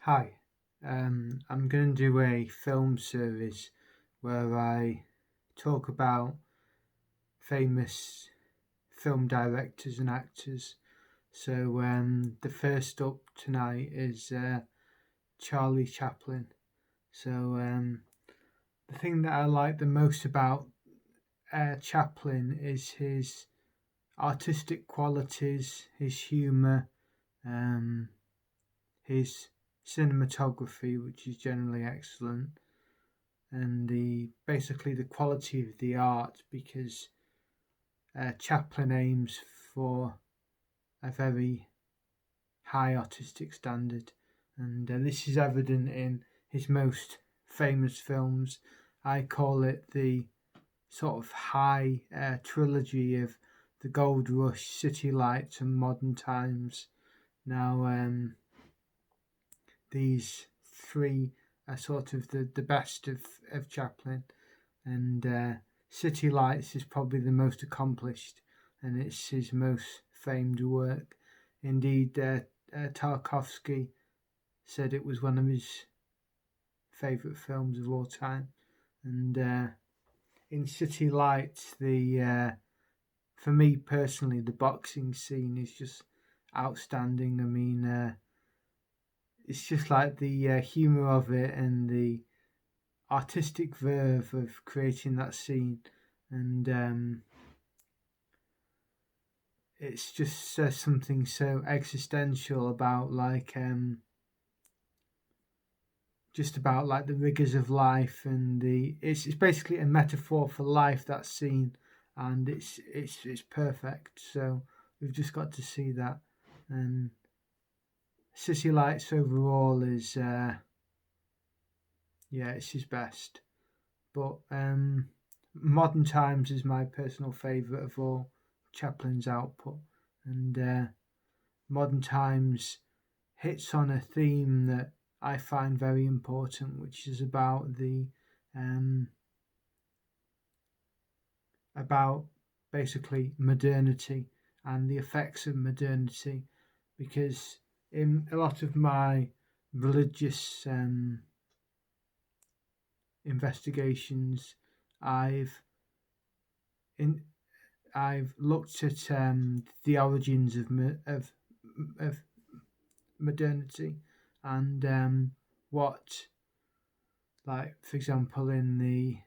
Hi, I'm going to do a film series where I talk about famous film directors and actors. So the first up tonight is Charlie Chaplin. So the thing that I like the most about Chaplin is his artistic qualities, his humour, um, his cinematography, which is generally excellent, and the basically the quality of the art because Chaplin aims for a very high artistic standard, and this is evident in his most famous films. I call it the sort of high trilogy of the Gold Rush, City Lights, and Modern Times. Now, these three are sort of the best of Chaplin, and City Lights is probably the most accomplished, and it's his most famed work. Indeed, Tarkovsky said it was one of his favourite films of all time. And in City Lights, the for me personally, the boxing scene is just outstanding. I mean, it's just like the humour of it and the artistic verve of creating that scene, and it's just something so existential about just about like the rigors of life, and the it's basically a metaphor for life, that scene, and it's perfect. So we've just got to see that. And City Lights overall is yeah, it's his best. But Modern Times is my personal favourite of all Chaplin's output, and Modern Times hits on a theme that I find very important, which is um, about basically modernity and the effects of modernity, because in a lot of my religious investigations, I've in I've looked at the origins of modernity, and what, like for example, in the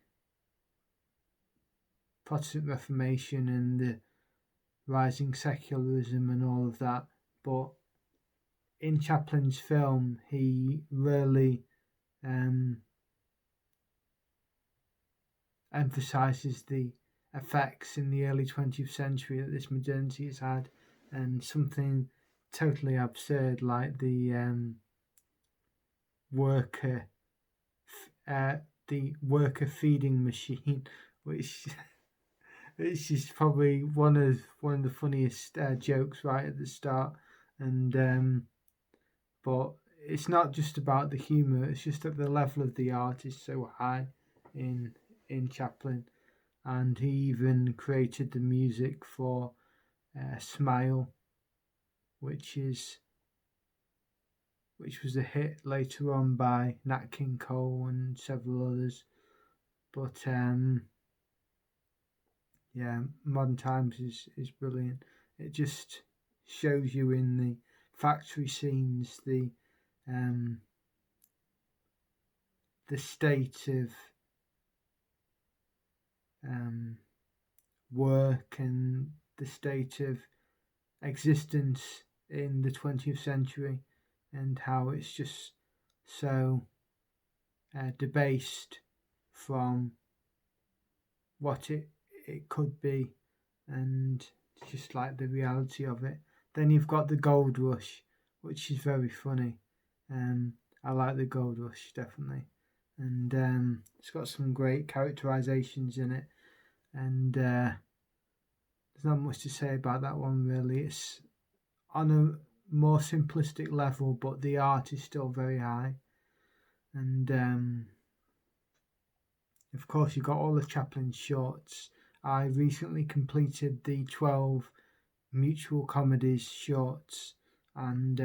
Protestant Reformation and the rising secularism and all of that. But in Chaplin's film, he really um, emphasizes the effects in the early 20th century that this modernity has had, and something totally absurd like worker, uh, the worker feeding machine, which is probably one of the funniest jokes right at the start, and but it's not just about the humour. It's just that the level of the art is so high in Chaplin, and he even created the music for Smile, which is which was a hit later on by Nat King Cole and several others. But yeah, Modern Times is brilliant. It just shows you in the factory scenes um, the state of um, work and the state of existence in the 20th century, and how it's just so debased from what it could be, and just like the reality of it. Then you've got the Gold Rush, which is very funny. Um, I like the Gold Rush definitely, and it's got some great characterizations in it, and there's not much to say about that one really. It's on a more simplistic level, but the art is still very high, and of course, you've got all the Chaplin shorts. I recently completed the 12 mutual comedies shorts, and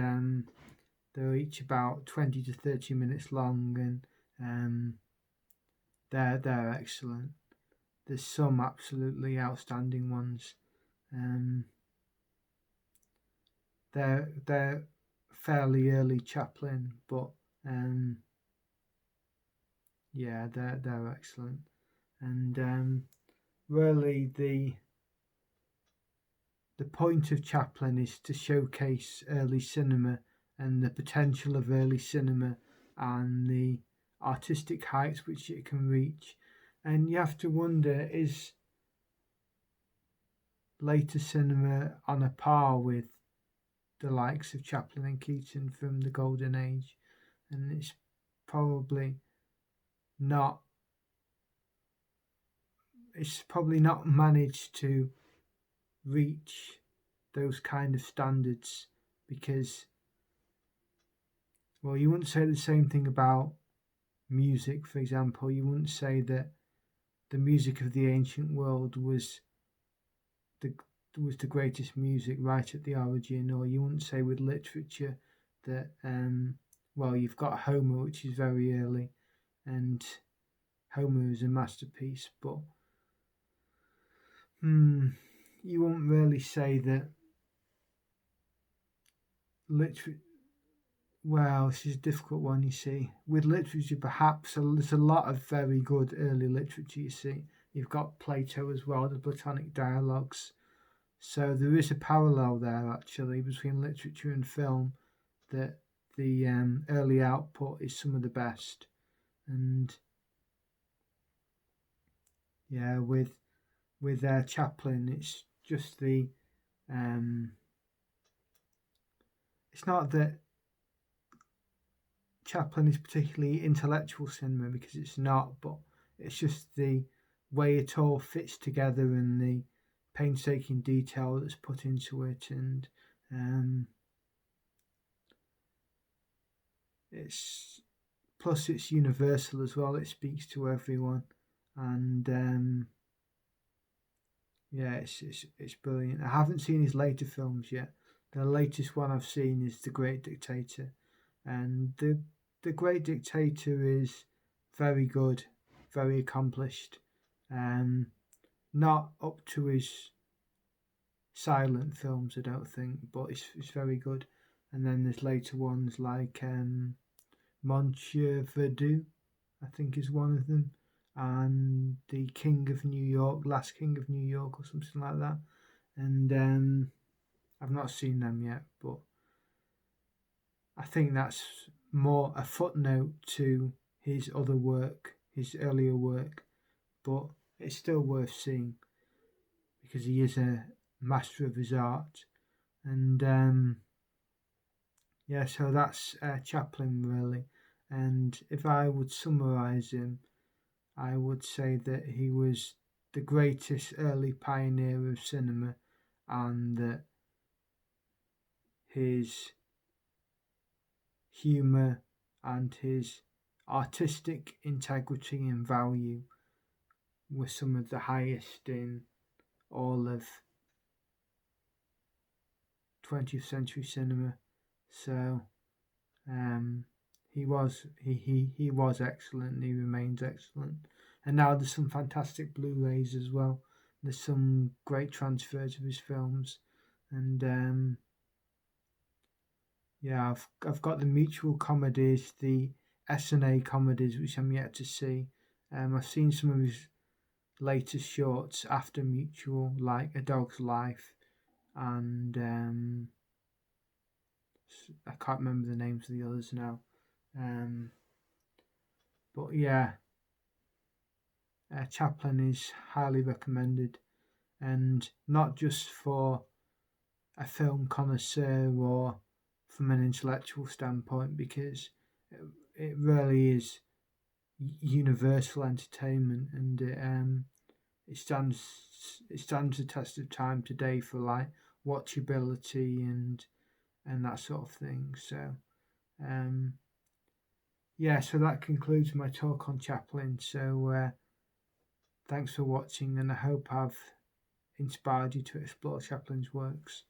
They're each about 20 to 30 minutes long, and they're excellent. There's some absolutely outstanding ones. They're fairly early Chaplin, but yeah, they're excellent. And really, the point of Chaplin is to showcase early cinema and the potential of early cinema and the artistic heights which it can reach. And you have to wonder, is later cinema on a par with the likes of Chaplin and Keaton from the Golden Age? And it's probably not. It's probably not managed to reach those kind of standards because, well, you wouldn't say the same thing about music, for example. You wouldn't say that the music of the ancient world was the greatest music right at the origin, or you wouldn't say with literature that well, you've got Homer, which is very early, and Homer is a masterpiece, but you won't really say that literature. Well, this is a difficult one, you see. With literature, perhaps there's a lot of very good early literature, you see. You've got Plato as well, the Platonic dialogues. So there is a parallel there, actually, between literature and film, that the early output is some of the best. And yeah, with Chaplin, it's just the it's not that Chaplin is particularly intellectual cinema, because it's not, but it's just the way it all fits together and the painstaking detail that's put into it, and it's plus it's universal as well. It speaks to everyone, and yeah, it's brilliant. I haven't seen his later films yet. The latest one I've seen is The Great Dictator, and the Great Dictator is very good, very accomplished. Not up to his silent films, I don't think, but it's very good. And then there's later ones like Monsieur Verdoux, I think is one of them, and The King of New York, Last King of New York, or something like that. And I've not seen them yet, but I think that's more a footnote to his other work, his earlier work, but it's still worth seeing because he is a master of his art. And yeah, so that's Chaplin, really. And if I would summarize him, I would say that he was the greatest early pioneer of cinema, and that his humour and his artistic integrity and value were some of the highest in all of 20th century cinema. So he was excellent, and he remains excellent. And now there's some fantastic Blu-rays as well. There's some great transfers of his films, and yeah, I've got the mutual comedies, the S&A comedies, which I'm yet to see. I've seen some of his latest shorts after Mutual, like A Dog's Life, and I can't remember the names of the others now. But yeah, Chaplin is highly recommended, and not just for a film connoisseur or from an intellectual standpoint, because it really is universal entertainment, and it stands the test of time today for like watchability and that sort of thing. So yeah, so that concludes my talk on Chaplin. So thanks for watching, and I hope I've inspired you to explore Chaplin's works.